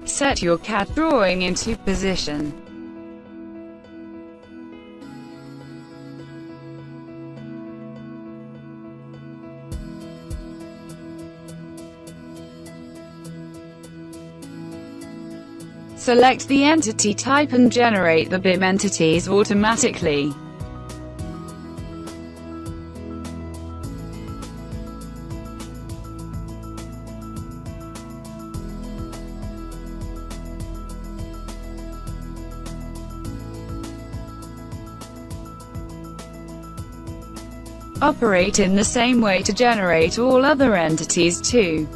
Set your CAD drawing into position. Select the entity type and generate the BIM entities automatically. Operate in the same way to generate all other entities too.